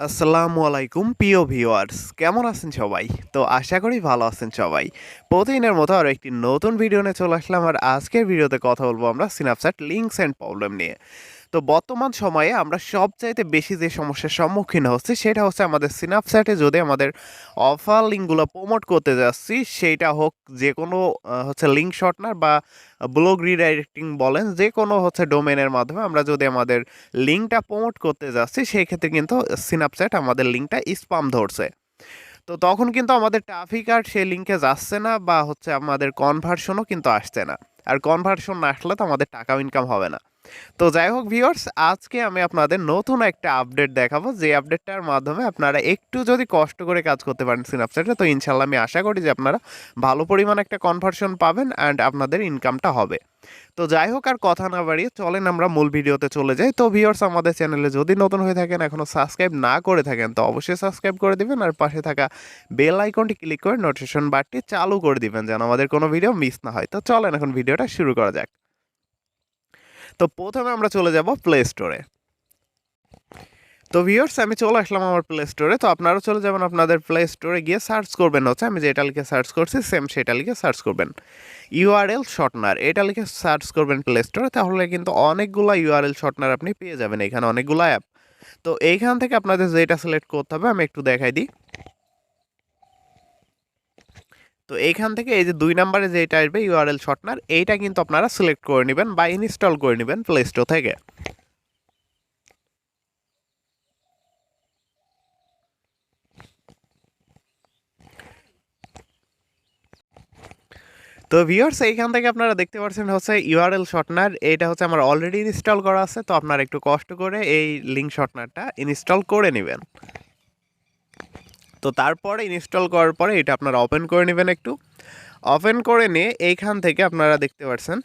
আসসালামু আলাইকুম প্রিয় ভিউয়ার্স, কেমন আছেন সবাই? তো আশা করি ভালো আছেন সবাই। প্রতিদিনের মতো আরও একটি নতুন ভিডিও নিয়ে চলে আসলাম। আর আজকের ভিডিওতে কথা বলবো আমরা স্ন্যাপচ্যাট লিঙ্কস অ্যান্ড প্রবলেম নিয়ে। তো বর্তমান সময়ে আমরা সবচাইতে বেশি যে সমস্যার সম্মুখীন হচ্ছি সেটা হচ্ছে আমাদের স্ন্যাপচ্যাটে যদি আমাদের অফার লিঙ্কগুলো প্রমোট করতে যাচ্ছি, সেইটা হোক যে কোনো হচ্ছে লিঙ্ক শর্টনার বা ব্লগ রিডাইরেক্টিং বলেন, যে কোনো হচ্ছে ডোমেনের মাধ্যমে আমরা যদি আমাদের লিঙ্কটা প্রমোট করতে যাচ্ছি, সেই ক্ষেত্রে কিন্তু স্ন্যাপচ্যাট আমাদের লিঙ্কটা স্পাম ধরছে। তো তখন কিন্তু আমাদের ট্রাফিক আর সেই লিঙ্কে যাচ্ছে না, বা হচ্ছে আমাদের কনভার্সনও কিন্তু আসছে না। আর কনভার্সন না আসলে তো আমাদের টাকাও ইনকাম হবে না। তো যাই হোক ভিউয়ার্স, আজকে আমি আপনাদের নতুন একটা আপডেট দেখাবো, যে আপডেটটার মাধ্যমে আপনারা একটু যদি কষ্ট করে কাজ করতে পারেন স্ন্যাপচ্যাটে, তো ইনশাল্লাহ আমি আশা করি যে আপনারা ভালো পরিমাণ একটা কনভার্সন পাবেন অ্যান্ড আপনাদের ইনকামটা হবে। তো যাই হোক, আর কথা না বাড়িয়ে চলেন আমরা মূল ভিডিওতে চলে যাই। তো ভিউয়ার্স, আমাদের চ্যানেলে যদি নতুন হয়ে থাকেন, এখনও সাবস্ক্রাইব না করে থাকেন, তো অবশ্যই সাবস্ক্রাইব করে দিবেন আর পাশে থাকা বেল আইকনটি ক্লিক করে নোটিফিকেশন বারটি চালু করে দিবেন, যেন আমাদের কোনো ভিডিও মিস না হয়। তো চলেন এখন ভিডিওটা শুরু করা যাক। তো প্রথমে আমরা চলে যাব প্লে স্টোরে। তো ভিউয়ার্স, আমি চলে আসলাম আমার প্লে স্টোরে। তো আপনারাও চলে যাবেন আপনাদের প্লে স্টোরে, গিয়ে সার্চ করবেন হচ্ছে আমি যেটা লিখে সার্চ করছি সেম সেটা লিখে সার্চ করবেন ইউআরএল শর্টনার, এটা লিখে সার্চ করবেন প্লে স্টোরে। তাহলে কিন্তু অনেকগুলো ইউআরএল শর্টনার আপনি পেয়ে যাবেন, এখানে অনেকগুলো অ্যাপ। তো এইখান থেকে আপনাদের যেটা সিলেক্ট করতে হবে আমি একটু দেখাই দিই। তো এইখান থেকে এই যে 2 নম্বরে যেটা আসবে ইউআরএল শর্টনার, এইটা কিন্তু আপনারা সিলেক্ট করে নেবেন বা ইনস্টল করে নেবেন প্লে স্টোর থেকে। তো ভিউয়ার্স, এইখান থেকে আপনারা দেখতে পাচ্ছেন হচ্ছে ইউআরএল শর্টনার, এটা হচ্ছে আমার অলরেডি ইনস্টল করা আছে। তো আপনারা একটু কষ্ট করে এই লিঙ্ক শর্টনারটা ইনস্টল করে নেবেন। তো তারপরে ইনস্টল করার পরে এটা আপনারা ওপেন করে নেবেন, একটু ওপেন করে নিয়ে এইখান থেকে আপনারা দেখতে পাচ্ছেন,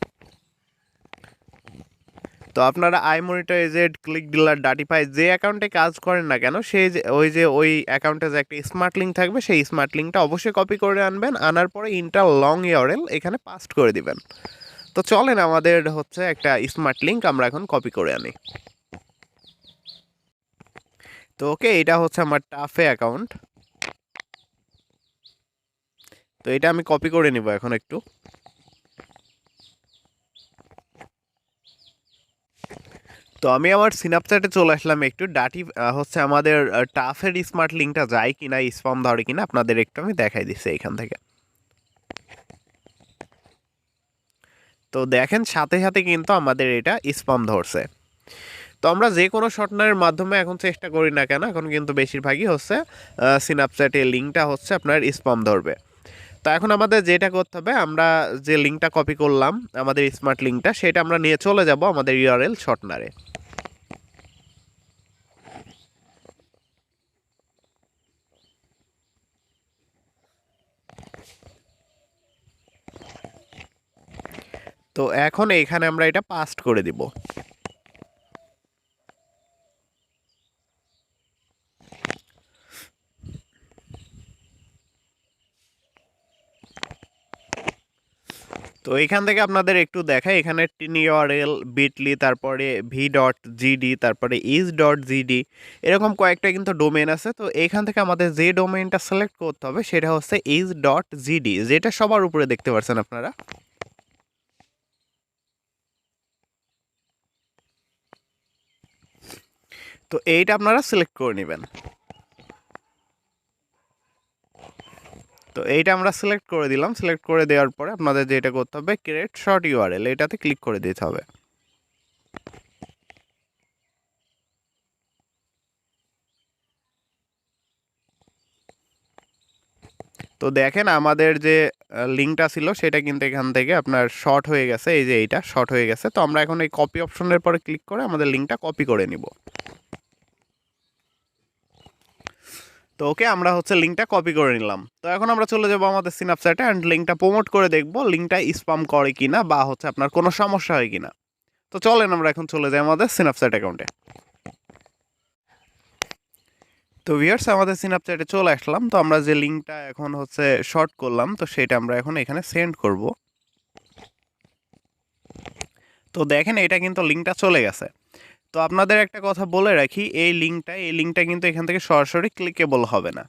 তো আপনারা আইমনিটাইজেড, ক্লিক ডিলার, ডাটিফাই যে অ্যাকাউন্টে কাজ করেন না কেন, সেই যে ওই অ্যাকাউন্টে যে একটা স্মার্ট লিঙ্ক থাকবে, সেই স্মার্ট লিঙ্কটা অবশ্যই কপি করে আনবেন। আনার পরে ইন্টার লং ইউআরএল এখানে পাস্ট করে দিবেন। তো চলেন আমাদের হচ্ছে একটা স্মার্ট লিঙ্ক আমরা এখন কপি করে আনি। তো ওকে, এটা হচ্ছে আমার টাফে অ্যাকাউন্ট। তো এটা আমি কপি করে নিব এখন একটু। তো আমি আমার স্ন্যাপচ্যাটে চলে আসলাম একটু। ডাটি হচ্ছে আমাদের টাফের স্মার্ট লিঙ্কটা যায় কিনা, স্পাম ধরে কিনা আপনাদের একটু আমি দেখাই দিচ্ছি এখান থেকে। তো দেখেন সাথে সাথে কিন্তু আমাদের এটা স্পাম ধরছে। তো আমরা যে কোনো শর্টনারের মাধ্যমে এখন চেষ্টা করি না কেন, এখন কিন্তু বেশিরভাগই হচ্ছে স্ন্যাপচ্যাটের লিঙ্কটা হচ্ছে আপনার স্পাম ধরবে। তো এখন আমাদের যেটা করতে হবে, আমরা যে লিঙ্কটা কপি করলাম আমাদের স্মার্ট লিঙ্কটা, সেটা আমরা নিয়ে চলে যাব আমাদের ইউআরএল শর্টনারে। তো এখন এইখানে আমরা এটা পাস্ট করে দিব। তো এখান থেকে আপনাদের একটু দেখায়, এখানে টিন ইউআরএল, বিটলি, তারপরে ভি.জিডি, তারপরে ইজ.জিডি, এরকম কয়েকটা কিন্তু ডোমেন আছে। তো এখান থেকে আমাদের যে ডোমেনটা সিলেক্ট করতে হবে সেটা হচ্ছে ইজ.জিডি, যেটা সবার উপরে দেখতে পাচ্ছেন আপনারা। তো এইটা আপনারা সিলেক্ট করে নেবেন। তো এইটা আমরা সিলেক্ট করে দিলাম। সিলেক্ট করে দেওয়ার পরে আপনাদের যেটা করতে হবে, ক্রিয়েট শর্ট ইউআরএল, এটাতে ক্লিক করে দিতে হবে। তো দেখেন আমাদের যে লিঙ্কটা ছিল সেটা কিন্তু এখান থেকে আপনার শর্ট হয়ে গেছে, এই যে এইটা শর্ট হয়ে গেছে। তো আমরা এখন এই কপি অপশনের পরে ক্লিক করে আমাদের লিঙ্কটা কপি করে নিব। তো ওকে, আমরা হচ্ছে লিঙ্কটা কপি করে নিলাম। তো এখন আমরা চলে যাব আমাদের স্ন্যাপচ্যাটে অ্যান্ড লিঙ্কটা প্রমোট করে দেখব লিঙ্কটা স্পাম করে কিনা, বা হচ্ছে আপনার কোনো সমস্যা হয় কিনা। তো চলেন আমরা এখন চলে যাই আমাদের স্ন্যাপচ্যাট অ্যাকাউন্টে। তো ভিউয়ার্স, আমাদের স্ন্যাপচ্যাটে চলে আসলাম। তো আমরা যে লিঙ্কটা এখন হচ্ছে শর্ট করলাম, তো সেটা আমরা এখন এখানে সেন্ড করব। তো দেখেন এটা কিন্তু লিঙ্কটা চলে গেছে। তো আপনাদের একটা কথা বলে রাখি, এই লিঙ্কটা কিন্তু এখান থেকে সরাসরি ক্লিকেবল হবে না।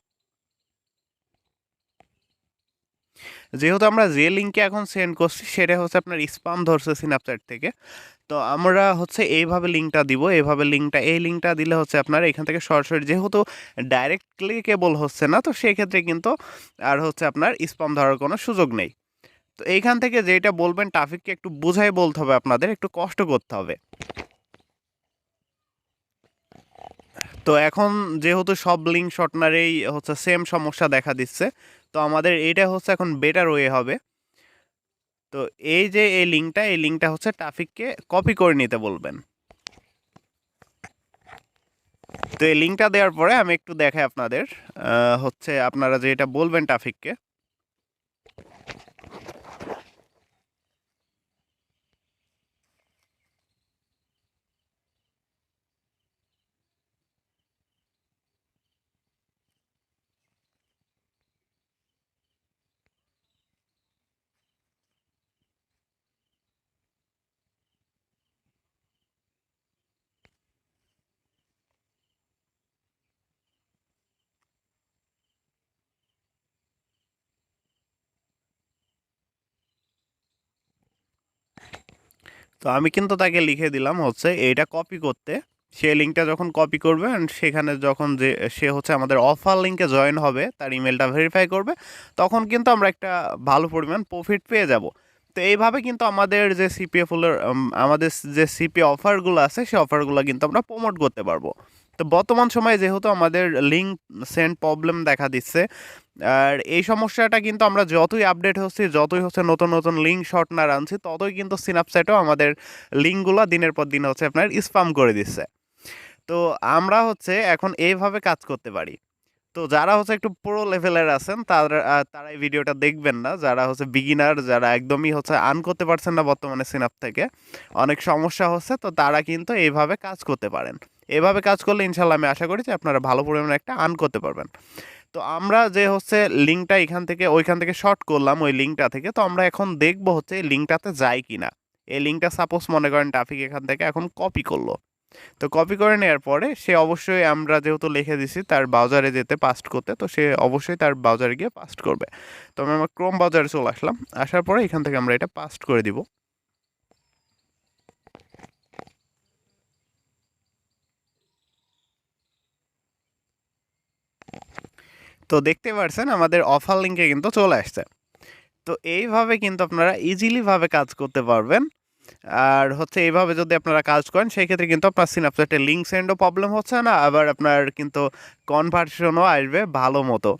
যেহেতু আমরা যে লিঙ্কে এখন সেন্ড করছি সেটা হচ্ছে আপনার স্পাম ধরছে স্ন্যাপচ্যাট থেকে। তো আমরা হচ্ছে এইভাবে লিঙ্কটা দিব, এইভাবে এই লিঙ্কটা দিলে হচ্ছে আপনার এখান থেকে সরাসরি, যেহেতু ডাইরেক্ট ক্লিকেবল হচ্ছে না, তো সেক্ষেত্রে কিন্তু আর হচ্ছে আপনার স্পাম ধরার কোনো সুযোগ নেই। তো এইখান থেকে যেটা বলবেন ট্রাফিককে একটু বুঝাই বলতে হবে, আপনাদের একটু কষ্ট করতে হবে। তো এখন যেহেতু সব লিঙ্ক শর্টনারেই হচ্ছে সেম সমস্যা দেখা দিচ্ছে, তো আমাদের এটা হচ্ছে এখন বেটার ওয়ে হবে। তো এই লিঙ্কটা হচ্ছে ট্রাফিককে কপি করে নিতে বলবেন। তো এই লিঙ্কটা দেওয়ার পরে আমি একটু দেখাই আপনাদের, হচ্ছে আপনারা যেটা বলবেন ট্রাফিককে। তো আমি কিন্তু তাকে লিখে দিলাম হচ্ছে এইটা কপি করতে। সে লিঙ্কটা যখন কপি করবে and সেখানে যখন যে সে হচ্ছে আমাদের অফার লিঙ্কে জয়েন হবে, তার ইমেলটা ভেরিফাই করবে, তখন কিন্তু আমরা একটা ভালো পরিমাণ প্রফিট পেয়ে যাব। তো এইভাবে কিন্তু আমাদের যে আমাদের যে সিপি অফারগুলো আছে সেই অফারগুলো কিন্তু আমরা প্রমোট করতে পারবো। তো বর্তমান সময়ে যেহেতু আমাদের লিঙ্ক সেন্ড প্রবলেম দেখা দিচ্ছে, আর এই সমস্যাটা কিন্তু আমরা যতই আপডেট হচ্ছি, যতই হচ্ছে নতুন নতুন লিঙ্ক শর্টনার আনছি, ততই কিন্তু সিনাপচ্যাটও আমাদের লিঙ্কগুলো দিনের পর দিন হচ্ছে আপনার স্পাম করে দিচ্ছে। তো আমরা হচ্ছে এখন এইভাবে কাজ করতে পারি। তো যারা হচ্ছে একটু প্রো লেভেলের আছেন তারা এই ভিডিওটা দেখবেন না। যারা হচ্ছে বিগিনার, যারা একদমই হচ্ছে আর্ন করতে পারছেন না বর্তমানে সিনাপ থেকে, অনেক সমস্যা হচ্ছে, তো তারা কিন্তু এইভাবে কাজ করতে পারেন। এভাবে কাজ করলে ইনশাল্লাহ আমি আশা করি যে আপনারা ভালো পরিমাণে একটা আর্ন করতে পারবেন। তো আমরা যে হচ্ছে লিঙ্কটা ওইখান থেকে শর্ট করলাম ওই লিঙ্কটা থেকে, তো আমরা এখন দেখবো হচ্ছে এই লিঙ্কটাতে যায় কিনা। এই লিঙ্কটা সাপোজ মনে করেন ট্রাফিক এখান থেকে এখন কপি করলো। তো কপি করে নেওয়ার পরে সে অবশ্যই, আমরা যেহেতু লিখে দিছি তার ব্রাউজারে যেতে পাস্ট করতে, তো সে অবশ্যই তার ব্রাউজারে গিয়ে পাস্ট করবে। তো আমি আমার ক্রোম ব্রাউজারে চলে আসলাম, আসার পরে এখান থেকে আমরা এটা পাস্ট করে দিব। তো দেখতে পাচ্ছেন আমাদের অফার লিঙ্কে কিন্তু চলে আসছে। তো এইভাবে কিন্তু আপনারা ইজিলি ভাবে কাজ করতে পারবেন। আর হচ্ছে এইভাবে যদি আপনারা কাজ করেন সেই ক্ষেত্রে কিন্তু আপনার সিনাপচ্যাটে লিঙ্ক সেন্ডও প্রবলেম হচ্ছে না, আবার আপনার কিন্তু কনভার্সনও আসবে ভালো মতো।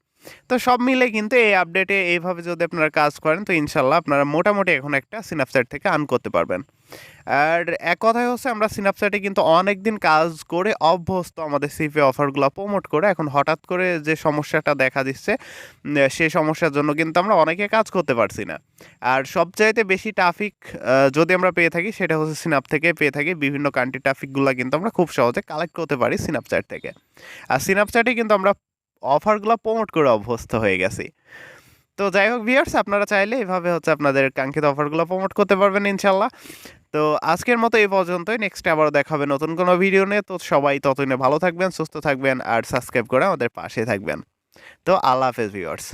তো সব মিলে কিন্তু এই আপডেটে এইভাবে যদি আপনারা কাজ করেন, তো ইনশাল্লাহ আপনারা মোটামুটি এখন একটা সিনাপচ্যাট থেকে আর্ন করতে পারবেন। আর এক কথায় হচ্ছে আমরা সিনাপচ্যাটে কিন্তু অনেক দিন কাজ করে অভ্যস্ত, আমাদের সিপি অফারগুলো প্রমোট করে। এখন হঠাৎ করে যে সমস্যাটা দেখা দিচ্ছে, সেই সমস্যার জন্য কিন্তু আমরা অনেকে কাজ করতে পারছি না। আর সবচাইতে বেশি ট্রাফিক যদি আমরা পেয়ে থাকি সেটা হচ্ছে সিনাপ থেকে পেয়ে থাকি। বিভিন্ন কান্ট্রি ট্রাফিকগুলো কিন্তু আমরা খুব সহজে কালেক্ট করতে পারি সিনাপচ্যাট থেকে। আর সিনাপচ্যাটে কিন্তু আমরা অফারগুলো প্রমোট করে অভ্যস্ত হয়ে গেছি। তো যাই হোক ভিউয়ার্স, আপনারা চাইলে এভাবে হচ্ছে আপনাদের কাঙ্ক্ষিত অফারগুলো প্রমোট করতে পারবেন ইনশাল্লাহ। তো আজকের মতো এই পর্যন্তই। নেক্সট আবারও দেখা হবে নতুন কোনো ভিডিও নিয়ে। তো সবাই ততদিনে ভালো থাকবেন, সুস্থ থাকবেন, আর সাবস্ক্রাইব করে আমাদের পাশে থাকবেন। তো আল্লাহ হাফেজ ভিউয়ার্স।